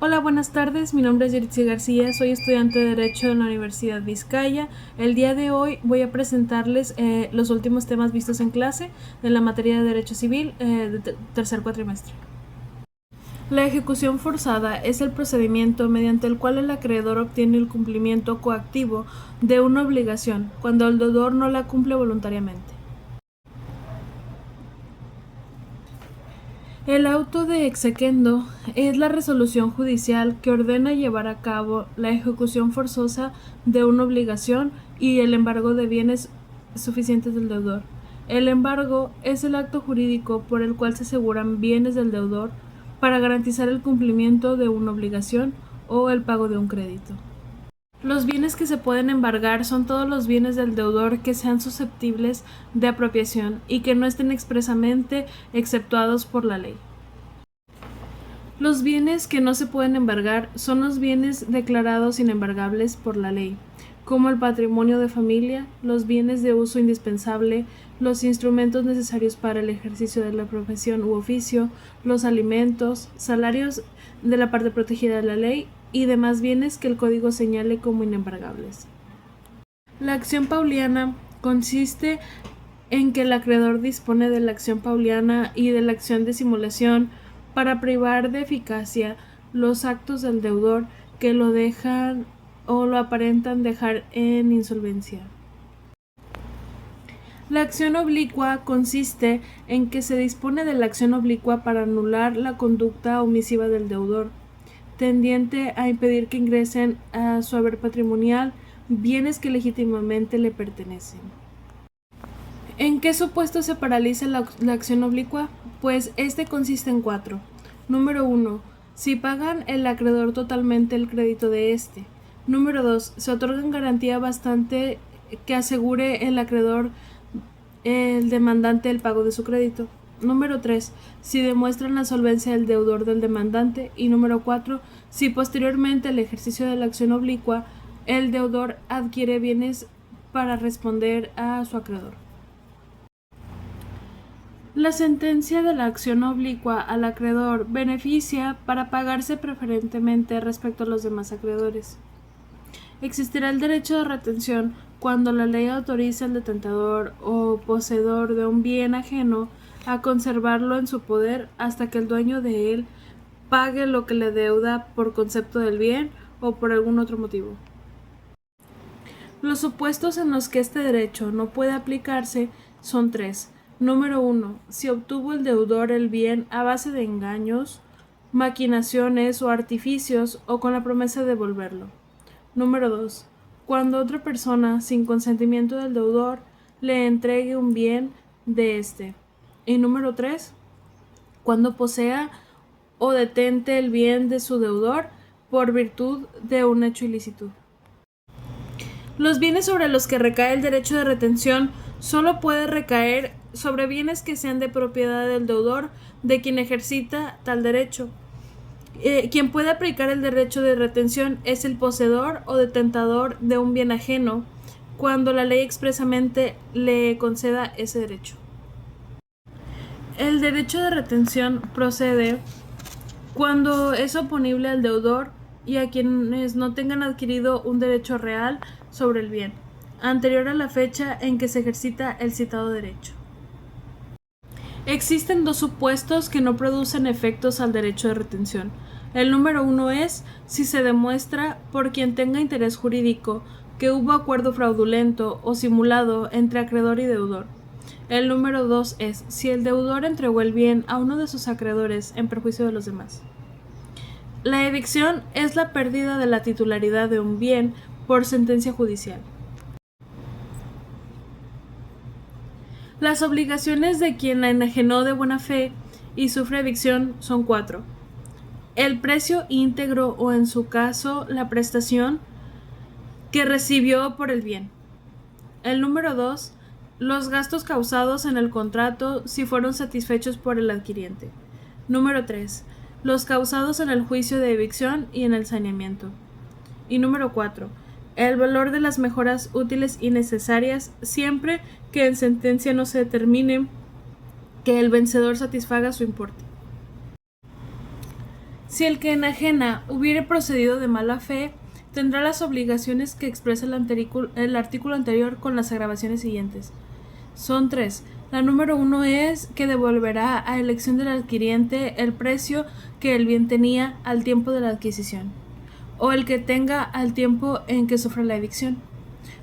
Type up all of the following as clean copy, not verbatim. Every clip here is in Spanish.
Hola, buenas tardes. Mi nombre es Yeritzi García, soy estudiante de Derecho en la Universidad Vizcaya. El día de hoy voy a presentarles los últimos temas vistos en clase de la materia de Derecho Civil de tercer cuatrimestre. La ejecución forzada es el procedimiento mediante el cual el acreedor obtiene el cumplimiento coactivo de una obligación cuando el deudor no la cumple voluntariamente. El auto de exequendo es la resolución judicial que ordena llevar a cabo la ejecución forzosa de una obligación y el embargo de bienes suficientes del deudor. El embargo es el acto jurídico por el cual se aseguran bienes del deudor para garantizar el cumplimiento de una obligación o el pago de un crédito. Los bienes que se pueden embargar son todos los bienes del deudor que sean susceptibles de apropiación y que no estén expresamente exceptuados por la ley. Los bienes que no se pueden embargar son los bienes declarados inembargables por la ley, como el patrimonio de familia, los bienes de uso indispensable, los instrumentos necesarios para el ejercicio de la profesión u oficio, los alimentos, salarios de la parte protegida de la ley y demás bienes que el Código señale como inembargables. La acción pauliana consiste en que el acreedor dispone de la acción pauliana y de la acción de simulación para privar de eficacia los actos del deudor que lo dejan o lo aparentan dejar en insolvencia. La acción oblicua consiste en que se dispone de la acción oblicua para anular la conducta omisiva del deudor, tendiente a impedir que ingresen a su haber patrimonial bienes que legítimamente le pertenecen. ¿En qué supuesto se paraliza la acción oblicua? Pues este consiste en 4. Número 1. Si pagan el acreedor totalmente el crédito de este. Número 2. Se otorgan garantía bastante que asegure el acreedor el demandante el pago de su crédito. Número 3. Si demuestran la solvencia del deudor del demandante. Y número 4. Si posteriormente al ejercicio de la acción oblicua el deudor adquiere bienes para responder a su acreedor. La sentencia de la acción oblicua al acreedor beneficia para pagarse preferentemente respecto a los demás acreedores. Existirá el derecho de retención cuando la ley autoriza al detentador o poseedor de un bien ajeno a conservarlo en su poder hasta que el dueño de él pague lo que le deuda por concepto del bien o por algún otro motivo. Los supuestos en los que este derecho no puede aplicarse son 3. Número 1. Si obtuvo el deudor el bien a base de engaños, maquinaciones o artificios o con la promesa de devolverlo. Número 2. Cuando otra persona, sin consentimiento del deudor, le entregue un bien de éste. Y número 3. Cuando posea o detente el bien de su deudor por virtud de un hecho ilícito. Los bienes sobre los que recae el derecho de retención solo puede recaer sobre bienes que sean de propiedad del deudor de quien ejercita tal derecho. Quien puede aplicar el derecho de retención es el poseedor o detentador de un bien ajeno, cuando la ley expresamente le conceda ese derecho. El derecho de retención procede cuando es oponible al deudor y a quienes no tengan adquirido un derecho real sobre el bien, anterior a la fecha en que se ejercita el citado derecho. Existen 2 supuestos que no producen efectos al derecho de retención. El número 1 es si se demuestra por quien tenga interés jurídico que hubo acuerdo fraudulento o simulado entre acreedor y deudor. El número 2 es si el deudor entregó el bien a uno de sus acreedores en perjuicio de los demás. La evicción es la pérdida de la titularidad de un bien por sentencia judicial. Las obligaciones de quien la enajenó de buena fe y sufre evicción son 4. El precio íntegro o, en su caso, la prestación que recibió por el bien. El número 2. Los gastos causados en el contrato si fueron satisfechos por el adquiriente. Número 3. Los causados en el juicio de evicción y en el saneamiento. Y número 4. El valor de las mejoras útiles y necesarias siempre que en sentencia no se determine que el vencedor satisfaga su importe. Si el que enajena hubiere procedido de mala fe, tendrá las obligaciones que expresa el artículo anterior con las agravaciones siguientes. Son 3. La número 1 es que devolverá a elección del adquiriente el precio que el bien tenía al tiempo de la adquisición, o el que tenga al tiempo en que sufra la evicción.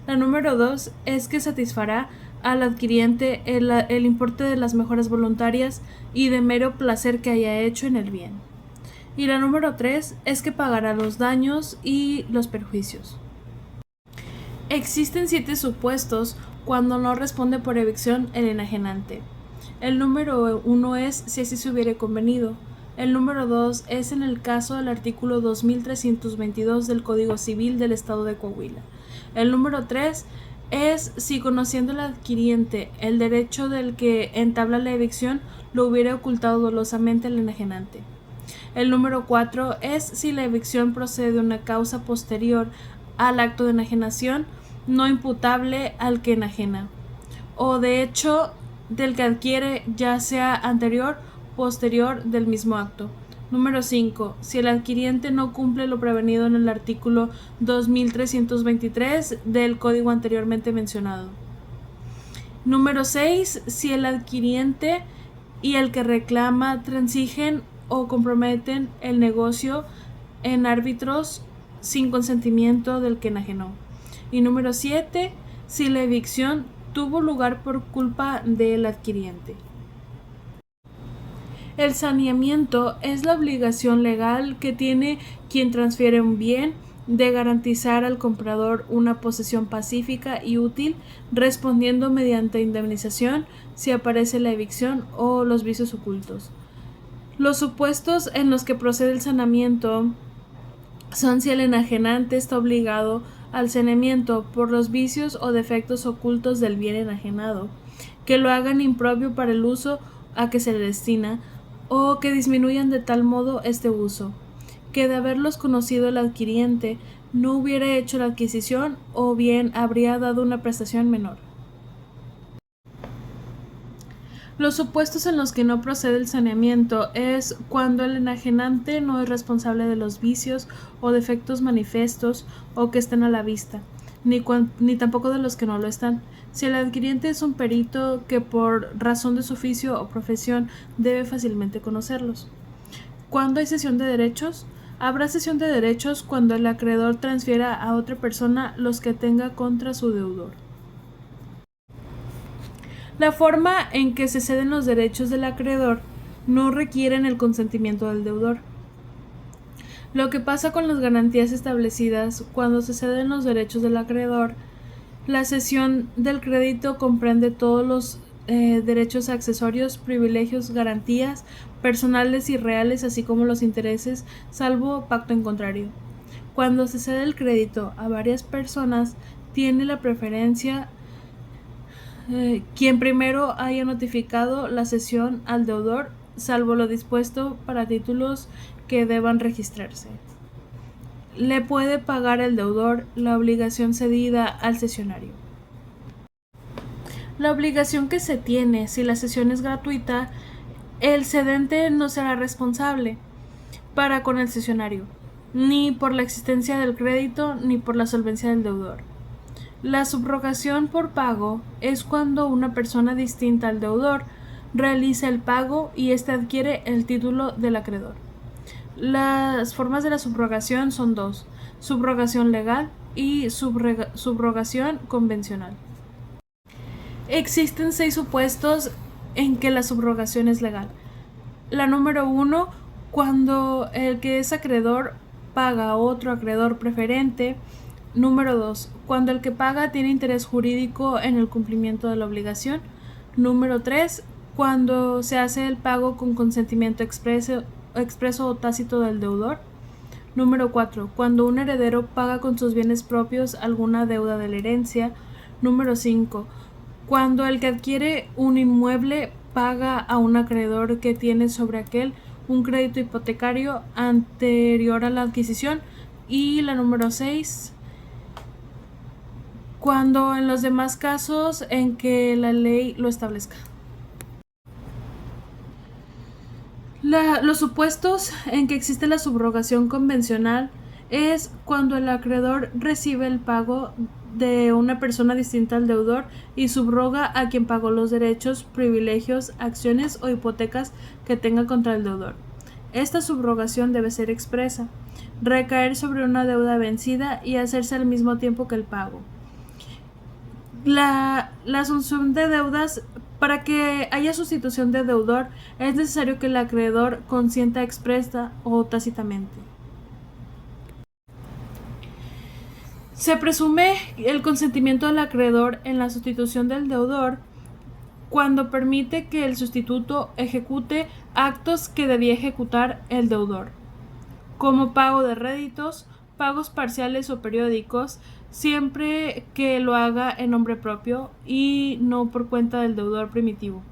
La número 2 es que satisfará al adquiriente el importe de las mejoras voluntarias y de mero placer que haya hecho en el bien. Y la número 3 es que pagará los daños y los perjuicios. Existen 7 supuestos cuando no responde por evicción el enajenante. El número 1 es si así se hubiere convenido. El número 2 es en el caso del artículo 2322 del Código Civil del Estado de Coahuila. El número 3 es si, conociendo el adquiriente el derecho del que entabla la evicción, lo hubiera ocultado dolosamente el enajenante. El número 4 es si la evicción procede de una causa posterior al acto de enajenación, no imputable al que enajena, o de hecho del que adquiere, ya sea anterior o posterior del mismo acto. Número 5. Si el adquiriente no cumple lo prevenido en el artículo 2323 del código anteriormente mencionado. Número 6. Si el adquiriente y el que reclama transigen o comprometen el negocio en árbitros sin consentimiento del que enajenó. Y número 7. Si la evicción tuvo lugar por culpa del adquiriente. El saneamiento es la obligación legal que tiene quien transfiere un bien de garantizar al comprador una posesión pacífica y útil, respondiendo mediante indemnización si aparece la evicción o los vicios ocultos. Los supuestos en los que procede el saneamiento son si el enajenante está obligado al saneamiento por los vicios o defectos ocultos del bien enajenado, que lo hagan impropio para el uso a que se le destina, o que disminuyan de tal modo este uso, que de haberlos conocido el adquiriente no hubiera hecho la adquisición o bien habría dado una prestación menor. Los supuestos en los que no procede el saneamiento es cuando el enajenante no es responsable de los vicios o defectos manifiestos o que estén a la vista, ni tampoco de los que no lo están. Si el adquiriente es un perito que por razón de su oficio o profesión debe fácilmente conocerlos. ¿Cuándo hay cesión de derechos? Habrá cesión de derechos cuando el acreedor transfiera a otra persona los que tenga contra su deudor. La forma en que se ceden los derechos del acreedor no requieren el consentimiento del deudor. Lo que pasa con las garantías establecidas cuando se ceden los derechos del acreedor, la cesión del crédito comprende todos los derechos accesorios, privilegios, garantías personales y reales, así como los intereses, salvo pacto en contrario. Cuando se cede el crédito a varias personas, tiene la preferencia quien primero haya notificado la cesión al deudor, salvo lo dispuesto para títulos que deban registrarse. Le puede pagar el deudor la obligación cedida al cesionario. La obligación que se tiene si la cesión es gratuita, el cedente no será responsable para con el cesionario, ni por la existencia del crédito ni por la solvencia del deudor. La subrogación por pago es cuando una persona distinta al deudor realiza el pago y éste adquiere el título del acreedor. Las formas de la subrogación son 2: subrogación legal y subrogación convencional. Existen 6 supuestos en que la subrogación es legal. La número 1, cuando el que es acreedor paga a otro acreedor preferente. Número 2, cuando el que paga tiene interés jurídico en el cumplimiento de la obligación. Número 3, cuando se hace el pago con consentimiento expreso o tácito del deudor. Número 4, cuando un heredero paga con sus bienes propios alguna deuda de la herencia. Número 5, cuando el que adquiere un inmueble paga a un acreedor que tiene sobre aquel un crédito hipotecario anterior a la adquisición. Y la número 6, cuando en los demás casos en que la ley lo establezca. Los supuestos en que existe la subrogación convencional es cuando el acreedor recibe el pago de una persona distinta al deudor y subroga a quien pagó los derechos, privilegios, acciones o hipotecas que tenga contra el deudor. Esta subrogación debe ser expresa, recaer sobre una deuda vencida y hacerse al mismo tiempo que el pago. La asunción de deudas. Para que haya sustitución de deudor, es necesario que el acreedor consienta expresa o tácitamente. Se presume el consentimiento del acreedor en la sustitución del deudor cuando permite que el sustituto ejecute actos que debía ejecutar el deudor, como pago de réditos, pagos parciales o periódicos, siempre que lo haga en nombre propio y no por cuenta del deudor primitivo.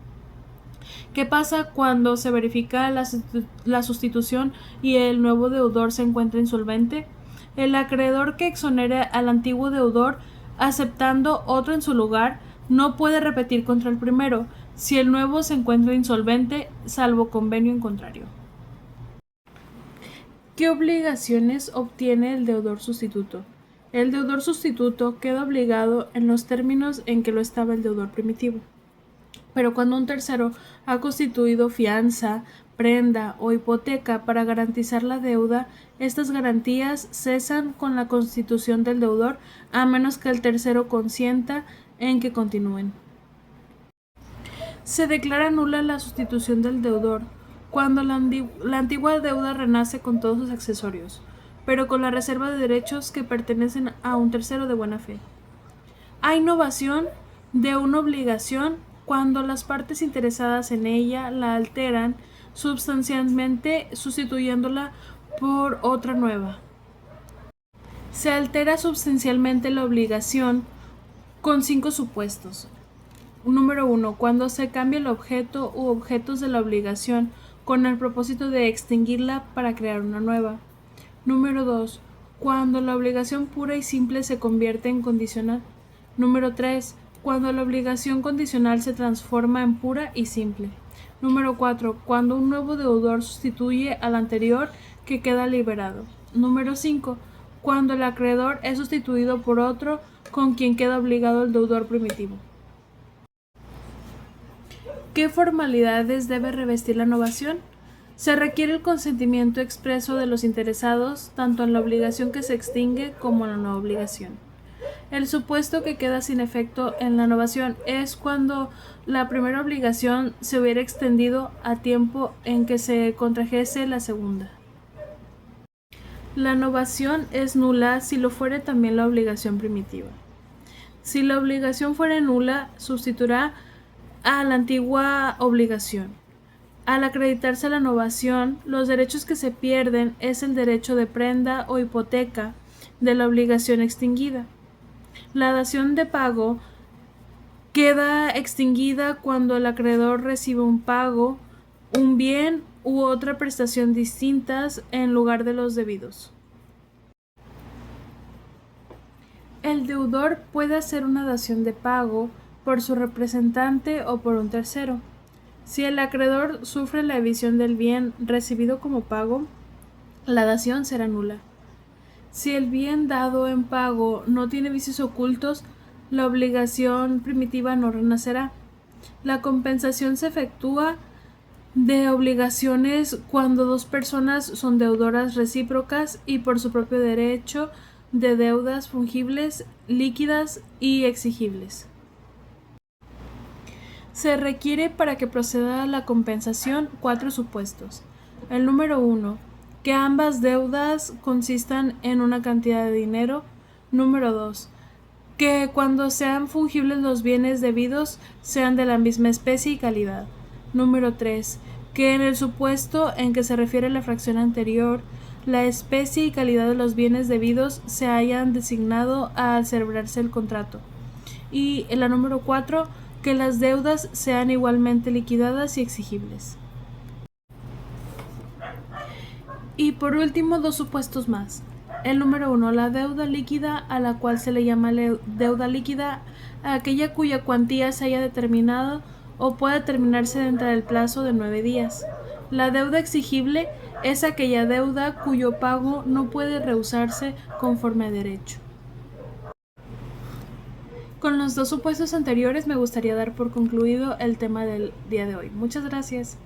¿Qué pasa cuando se verifica la sustitución y el nuevo deudor se encuentra insolvente? El acreedor que exonere al antiguo deudor aceptando otro en su lugar no puede repetir contra el primero si el nuevo se encuentra insolvente, salvo convenio en contrario. ¿Qué obligaciones obtiene el deudor sustituto? El deudor sustituto queda obligado en los términos en que lo estaba el deudor primitivo. Pero cuando un tercero ha constituido fianza, prenda o hipoteca para garantizar la deuda, estas garantías cesan con la constitución del deudor a menos que el tercero consienta en que continúen. Se declara nula la sustitución del deudor cuando la antigua deuda renace con todos sus accesorios, pero con la reserva de derechos que pertenecen a un tercero de buena fe. Hay innovación de una obligación cuando las partes interesadas en ella la alteran sustancialmente sustituyéndola por otra nueva. Se altera sustancialmente la obligación con 5 supuestos. Número 1. Cuando se cambia el objeto u objetos de la obligación con el propósito de extinguirla para crear una nueva. Número 2. Cuando la obligación pura y simple se convierte en condicional. Número 3. Cuando la obligación condicional se transforma en pura y simple. Número 4. Cuando un nuevo deudor sustituye al anterior que queda liberado. Número 5. Cuando el acreedor es sustituido por otro con quien queda obligado el deudor primitivo. ¿Qué formalidades debe revestir la novación? Se requiere el consentimiento expreso de los interesados tanto en la obligación que se extingue como en la nueva obligación. El supuesto que queda sin efecto en la novación es cuando la primera obligación se hubiera extendido a tiempo en que se contrajese la segunda. La novación es nula si lo fuere también la obligación primitiva. Si la obligación fuera nula, sustituirá a la antigua obligación. Al acreditarse la novación, los derechos que se pierden es el derecho de prenda o hipoteca de la obligación extinguida. La dación de pago queda extinguida cuando el acreedor recibe un pago, un bien u otra prestación distintas en lugar de los debidos. El deudor puede hacer una dación de pago por su representante o por un tercero. Si el acreedor sufre la evasión del bien recibido como pago, la dación será nula. Si el bien dado en pago no tiene vicios ocultos, la obligación primitiva no renacerá. La compensación se efectúa de obligaciones cuando dos personas son deudoras recíprocas y por su propio derecho de deudas fungibles, líquidas y exigibles. Se requiere para que proceda la compensación 4 supuestos. El número 1. Que ambas deudas consistan en una cantidad de dinero. Número 2. Que cuando sean fungibles los bienes debidos sean de la misma especie y calidad. Número 3. Que en el supuesto en que se refiere la fracción anterior, la especie y calidad de los bienes debidos se hayan designado al celebrarse el contrato. Y en la número 4. Que las deudas sean igualmente liquidadas y exigibles. Y por último, 2 supuestos más. El número 1, la deuda líquida, a la cual se le llama deuda líquida a aquella cuya cuantía se haya determinado o pueda determinarse dentro del plazo de 9 días. La deuda exigible es aquella deuda cuyo pago no puede rehusarse conforme a derecho. Con los dos supuestos anteriores me gustaría dar por concluido el tema del día de hoy. Muchas gracias.